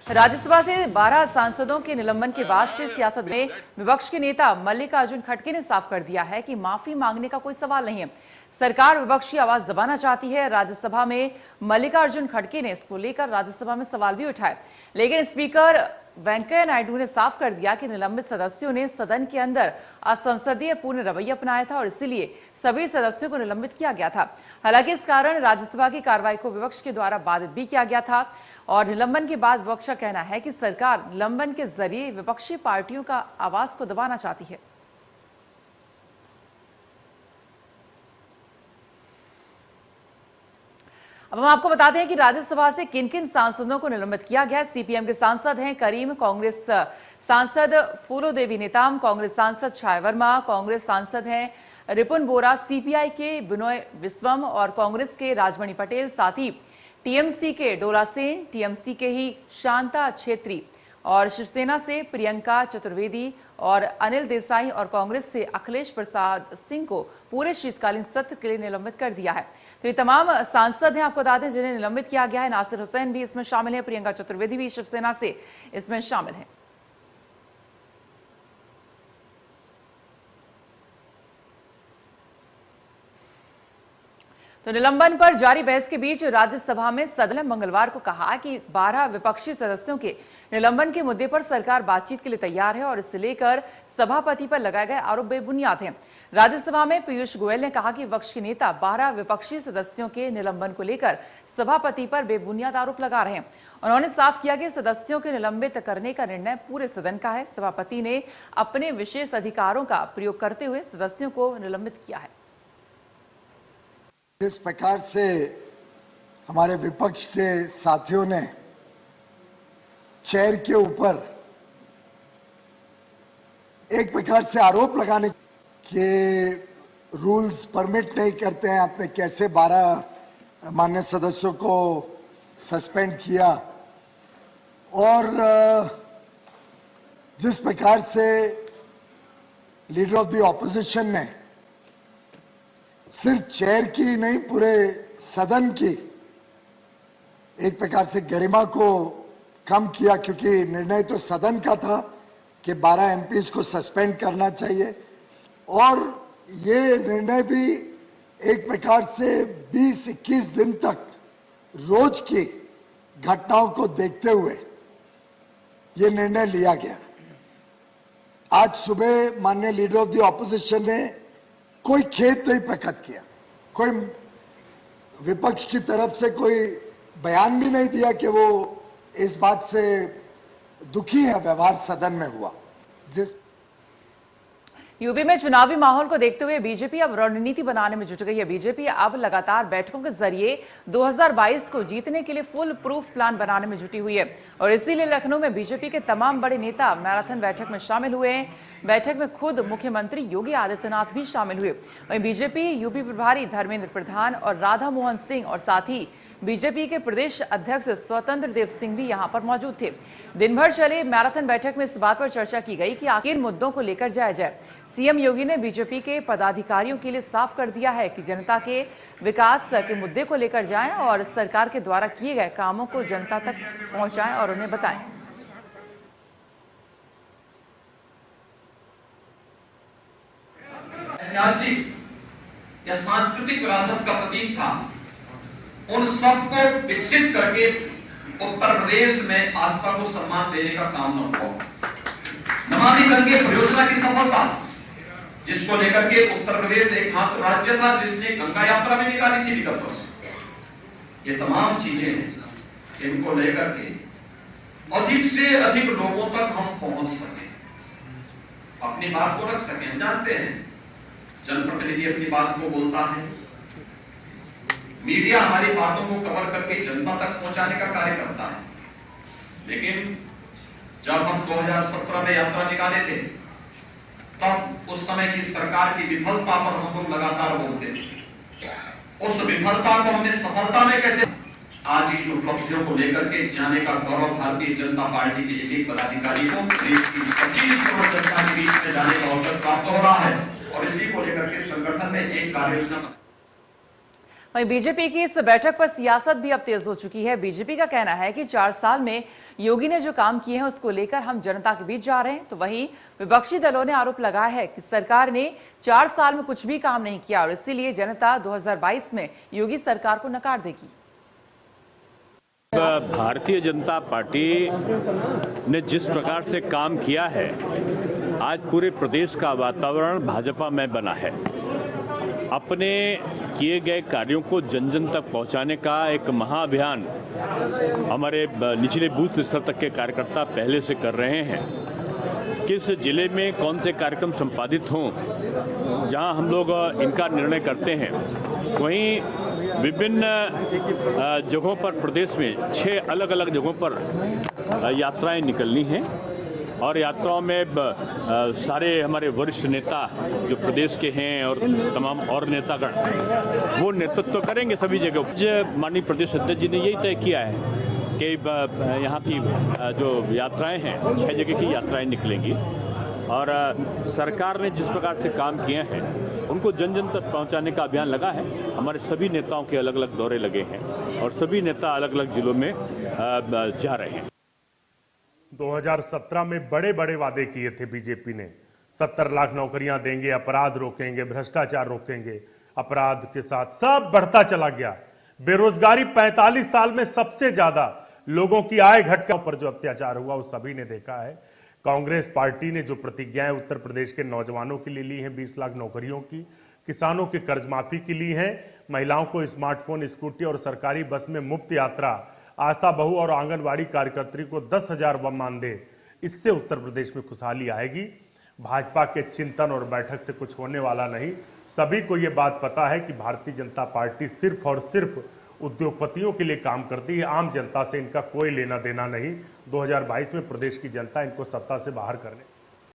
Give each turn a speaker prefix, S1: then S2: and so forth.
S1: राज्यसभा से 12 सांसदों के निलंबन के बाद से सियासत में विपक्ष के नेता मल्लिकार्जुन खड़गे ने साफ कर दिया है कि माफी मांगने का कोई सवाल नहीं है। सरकार विपक्ष की आवाज दबाना चाहती है। राज्यसभा में मल्लिकार्जुन खड़गे ने इसको लेकर राज्यसभा में सवाल भी उठाए, लेकिन स्पीकर वेंकैया नायडू ने साफ कर दिया कि निलंबित सदस्यों ने सदन के अंदर असंसदीय पूर्ण रवैया अपनाया था और इसीलिए सभी सदस्यों को निलंबित किया गया था। हालांकि इस कारण राज्यसभा की कार्रवाई को विपक्ष के द्वारा बाधित भी किया गया था और निलंबन के बाद विपक्ष का कहना है कि सरकार निलंबन के जरिए विपक्षी पार्टियों का आवाज को दबाना चाहती है। अब हम आपको बताते हैं कि राज्यसभा से किन किन सांसदों को निलंबित किया गया है। सीपीएम के सांसद हैं करीम, कांग्रेस सांसद फूलोदेवी नेताम, कांग्रेस सांसद छाया वर्मा, कांग्रेस सांसद हैं रिपुन बोरा, सीपीआई के बिनोय विश्वम और कांग्रेस के राजमणि पटेल, साथ ही टीएमसी के डोला सेन, टीएमसी के ही शांता छेत्री और शिवसेना से प्रियंका चतुर्वेदी और अनिल देसाई और कांग्रेस से अखिलेश प्रसाद सिंह को पूरे शीतकालीन सत्र के लिए निलंबित कर दिया है। तो ये तमाम सांसद हैं, आपको बता दें, जिन्हें निलंबित किया गया है। नासिर हुसैन भी इसमें शामिल है, प्रियंका चतुर्वेदी भी शिवसेना से इसमें शामिल है। तो निलंबन पर जारी बहस के बीच राज्यसभा में सदन ने मंगलवार को कहा कि 12 विपक्षी सदस्यों के निलंबन के मुद्दे पर सरकार बातचीत के लिए तैयार है और इसे लेकर सभापति पर लगाए गए आरोप बेबुनियाद हैं। राज्यसभा में पीयूष गोयल ने कहा कि विपक्ष के नेता 12 विपक्षी सदस्यों के निलंबन को लेकर सभापति पर बेबुनियाद आरोप लगा रहे हैं। उन्होंने साफ किया कि सदस्यों के निलंबित करने का निर्णय पूरे सदन का है। सभापति ने अपने विशेष अधिकारों का प्रयोग करते हुए सदस्यों को निलंबित किया है।
S2: जिस प्रकार से हमारे विपक्ष के साथियों ने चेयर के ऊपर एक प्रकार से आरोप लगाने के रूल्स परमिट नहीं करते हैं, आपने कैसे 12 माननीय सदस्यों को सस्पेंड किया और जिस प्रकार से लीडर ऑफ द ऑपोजिशन ने सिर्फ चेयर की नहीं पूरे सदन की एक प्रकार से गरिमा को कम किया, क्योंकि निर्णय तो सदन का था कि 12 एमपीज को सस्पेंड करना चाहिए और ये निर्णय भी एक प्रकार से 20-21 दिन तक रोज की घटनाओं को देखते हुए ये निर्णय लिया गया। आज सुबह माननीय लीडर ऑफ द ऑपोजिशन ने कोई खेद नहीं प्रकट किया, कोई विपक्ष की तरफ से कोई बयान भी नहीं दिया कि वो इस बात से दुखी है व्यवहार सदन में हुआ। जिस
S1: यूपी में चुनावी माहौल को देखते हुए बीजेपी अब रणनीति बनाने में जुट गई है। बीजेपी अब लगातार बैठकों के जरिए 2022 को जीतने के लिए फुल प्रूफ प्लान बनाने में जुटी हुई है और इसीलिए लखनऊ में बीजेपी के तमाम बड़े नेता मैराथन बैठक में शामिल हुए हैं। बैठक में खुद मुख्यमंत्री योगी आदित्यनाथ भी शामिल हुए। वहीं बीजेपी यूपी प्रभारी धर्मेंद्र प्रधान और राधा मोहन सिंह और साथ ही बीजेपी के प्रदेश अध्यक्ष स्वतंत्र देव सिंह भी यहां पर मौजूद थे। दिन भर चले मैराथन बैठक में इस बात पर चर्चा की गई कि आखिर मुद्दों को लेकर जाया जाए। सीएम योगी ने बीजेपी के पदाधिकारियों के लिए साफ कर दिया है कि जनता के विकास के मुद्दे को लेकर जाएं और सरकार के द्वारा किए गए कामों को जनता तक पहुंचाएं और उन्हें बताएं।
S3: ऐतिहासिक या सांस्कृतिक विरासत का प्रतीक था, उन सबको विकसित करके उत्तर प्रदेश में आस्था को सम्मान देने का काम न हुआ। नमामि गंगे परियोजना की सफलता, जिसको लेकर के उत्तर प्रदेश एकमात्र राज्य था जिसने गंगा यात्रा भी निकाली थी विगत वर्ष। ये तमाम चीजें हैं इनको लेकर के अधिक से अधिक लोगों तक हम पहुंच सके, अपनी बात को रख सके। हम जानते हैं जनप्रतिनिधि अपनी बात को बोलता है, मीडिया हमारी बातों को कवर करके जनता तक पहुंचाने का कार्य करता है, लेकिन जब हम 2017 में यात्रा निकाले थे तब उस समय की सरकार की विफलता पर हम लोग लगातार बोलते थे। उस विफलता को हमने सफलता में कैसे, आज की उपलब्धियों को लेकर के जाने का गौरव भारतीय जनता पार्टी के एक पदाधिकारी को देश की 25 करोड़ जनता के बीच में जाने का अवसर प्राप्त हो रहा है और इसी को लेकर के संगठन में एक कार्ययोजना।
S1: वहीं बीजेपी की इस बैठक पर सियासत भी अब तेज हो चुकी है। बीजेपी का कहना है कि 4 साल में योगी ने जो काम किए हैं उसको लेकर हम जनता के बीच जा रहे हैं, तो वहीं विपक्षी दलों ने आरोप लगाया है कि सरकार ने 4 साल में कुछ भी काम नहीं किया और इसीलिए जनता 2022 में योगी सरकार को नकार देगी।
S4: भारतीय जनता पार्टी ने जिस प्रकार से काम किया है, आज पूरे प्रदेश का वातावरण भाजपा में बना है। अपने किए गए कार्यों को जन जन तक पहुंचाने का एक महाअभियान हमारे निचले बूथ स्तर तक के कार्यकर्ता पहले से कर रहे हैं। किस जिले में कौन से कार्यक्रम संपादित हों, जहां हम लोग इनका निर्णय करते हैं, वहीं विभिन्न जगहों पर प्रदेश में 6 अलग अलग जगहों पर यात्राएं निकलनी हैं और यात्राओं में सारे हमारे वरिष्ठ नेता जो प्रदेश के हैं और तमाम और नेतागण वो नेतृत्व करेंगे सभी जगह। माननीय प्रदेश अध्यक्ष जी ने यही तय किया है कि यहाँ की जो यात्राएं हैं 6 जगह की यात्राएं निकलेंगी और सरकार ने जिस प्रकार से काम किए हैं उनको जन जन तक पहुँचाने का अभियान लगा है। हमारे सभी नेताओं के अलग अलग दौरे लगे हैं और सभी नेता अलग अलग जिलों में जा रहे हैं।
S5: 2017 में बड़े बड़े वादे किए थे बीजेपी ने। 70 लाख नौकरियां देंगे, अपराध रोकेंगे, भ्रष्टाचार रोकेंगे। अपराध के साथ सब बढ़ता चला गया। बेरोजगारी 45 साल में सबसे ज्यादा, लोगों की आय घटकर पर जो अत्याचार हुआ वो सभी ने देखा है। कांग्रेस पार्टी ने जो प्रतिज्ञाएं उत्तर प्रदेश के नौजवानों के लिए ली हैं, 20 लाख नौकरियों की, किसानों के कर्ज माफी की ली है, महिलाओं को स्मार्टफोन, स्कूटी और सरकारी बस में मुफ्त यात्रा, आशा बहू और आंगनवाड़ी कार्यकर्त्री को 10,000 मानदेय, इससे उत्तर प्रदेश में खुशहाली आएगी। भाजपा के चिंतन और बैठक से कुछ होने वाला नहीं। सभी को यह बात पता है कि भारतीय जनता पार्टी सिर्फ और सिर्फ उद्योगपतियों के लिए काम करती है। आम जनता से इनका कोई लेना देना नहीं। 2022 में प्रदेश की जनता इनको सत्ता से बाहर करने